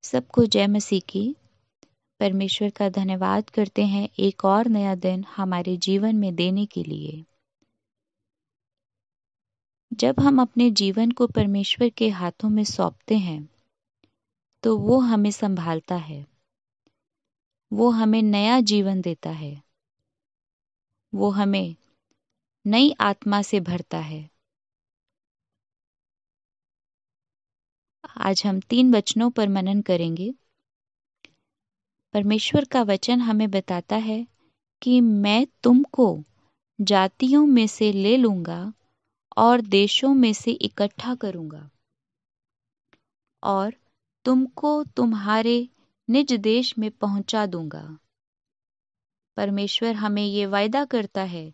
सबको जय मसीह की। परमेश्वर का धन्यवाद करते हैं एक और नया दिन हमारे जीवन में देने के लिए। जब हम अपने जीवन को परमेश्वर के हाथों में सौंपते हैं तो वो हमें संभालता है, वो हमें नया जीवन देता है, वो हमें नई आत्मा से भरता है। आज हम 3 वचनों पर मनन करेंगे। परमेश्वर का वचन हमें बताता है कि मैं तुमको जातियों में से ले लूंगा और देशों में से इकट्ठा करूंगा और तुमको तुम्हारे निज देश में पहुंचा दूंगा। परमेश्वर हमें ये वायदा करता है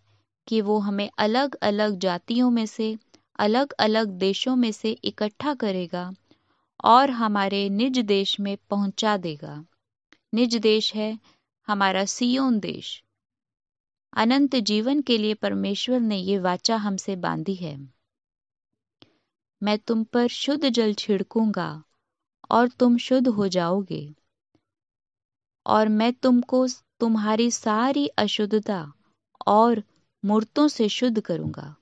कि वो हमें अलग अलग जातियों में से, अलग अलग देशों में से इकट्ठा करेगा और हमारे निज देश में पहुंचा देगा। निज देश है हमारा सियोन देश। अनंत जीवन के लिए परमेश्वर ने ये वाचा हमसे बांधी है। मैं तुम पर शुद्ध जल छिड़कूंगा और तुम शुद्ध हो जाओगे और मैं तुमको तुम्हारी सारी अशुद्धता और मूर्तों से शुद्ध करूंगा।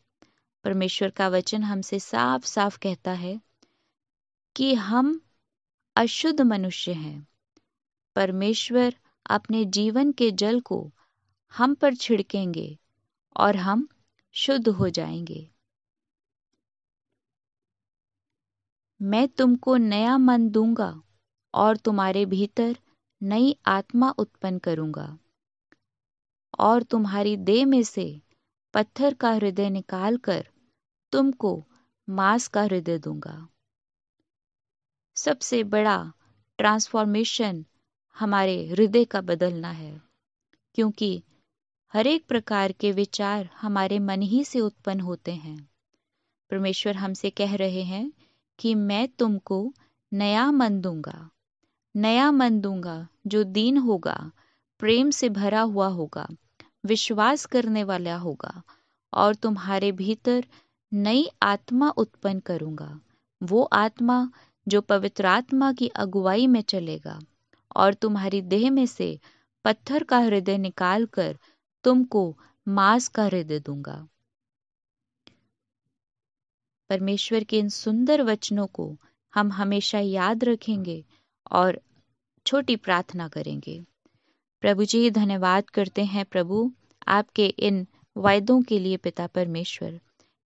परमेश्वर का वचन हमसे साफ साफ कहता है कि हम अशुद्ध मनुष्य हैं। परमेश्वर अपने जीवन के जल को हम पर छिड़केंगे और हम शुद्ध हो जाएंगे। मैं तुमको नया मन दूंगा और तुम्हारे भीतर नई आत्मा उत्पन्न करूंगा और तुम्हारी देह में से पत्थर का हृदय निकालकर तुमको मांस का हृदय दूंगा। सबसे बड़ा ट्रांसफॉर्मेशन हमारे हृदय का बदलना है, क्योंकि हर एक प्रकार के विचार हमारे मन ही से उत्पन्न होते हैं। परमेश्वर हमसे कह रहे हैं कि मैं तुमको नया मन दूंगा, नया मन दूंगा जो दीन होगा, प्रेम से भरा हुआ होगा, विश्वास करने वाला होगा और तुम्हारे भीतर नई आत्मा उत्पन्न करूंगा। वो आत्मा जो पवित्र आत्मा की अगुवाई में चलेगा और तुम्हारी देह में से पत्थर का हृदय निकालकर तुमको मांस का हृदय दूंगा। परमेश्वर के इन सुंदर वचनों को हम हमेशा याद रखेंगे और छोटी प्रार्थना करेंगे। प्रभु जी, धन्यवाद करते हैं प्रभु आपके इन वायदों के लिए पिता परमेश्वर।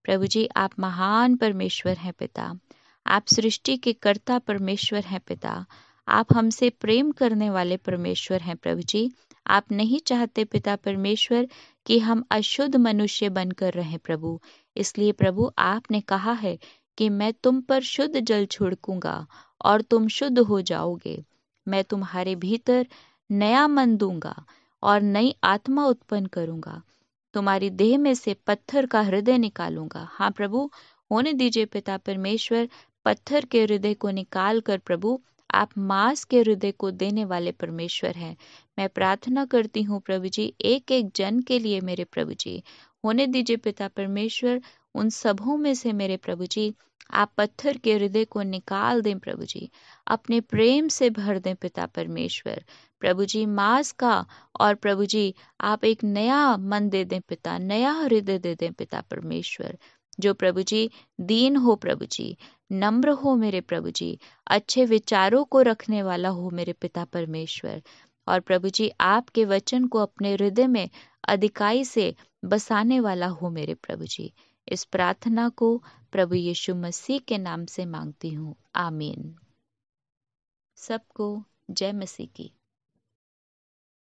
प्रभु जी, आप महान परमेश्वर हैं पिता। आप सृष्टि के कर्ता परमेश्वर हैं पिता। आप हमसे प्रेम करने वाले परमेश्वर हैं प्रभु जी। आप नहीं चाहते पिता परमेश्वर कि हम अशुद्ध मनुष्य बनकर रहें प्रभु। इसलिए प्रभु आपने कहा है कि मैं तुम पर शुद्ध जल छिड़कूंगा और तुम शुद्ध हो जाओगे। मैं तुम्हारे भीतर नया मन दूंगा और नई आत्मा उत्पन्न करूंगा। तुम्हारी देह में से पत्थर का हृदय निकालूंगा। हाँ प्रभु, होने दीजिए पिता परमेश्वर। पत्थर के हृदय को निकाल कर प्रभु आप मांस के हृदय को देने वाले परमेश्वर हैं। मैं प्रार्थना करती हूँ प्रभु जी, एक एक जन के लिए मेरे प्रभु जी। होने दीजिए पिता परमेश्वर, उन सबों में से मेरे प्रभु जी आप पत्थर के हृदय को निकाल दें प्रभु जी। अपने प्रेम से भर दें पिता परमेश्वर। प्रभु जी मांस का और प्रभु जी आप एक नया मन दे दें पिता, नया हृदय दे दें पिता परमेश्वर। जो प्रभु जी दीन हो प्रभु जी, नम्र हो मेरे प्रभु जी, अच्छे विचारों को रखने वाला हो मेरे पिता परमेश्वर। और प्रभु जी आपके वचन को अपने हृदय में अधिकाई से बसाने वाला हो मेरे प्रभु जी। इस प्रार्थना को प्रभु यीशु मसीह के नाम से मांगती हूँ, आमीन। सबको जय मसीह की।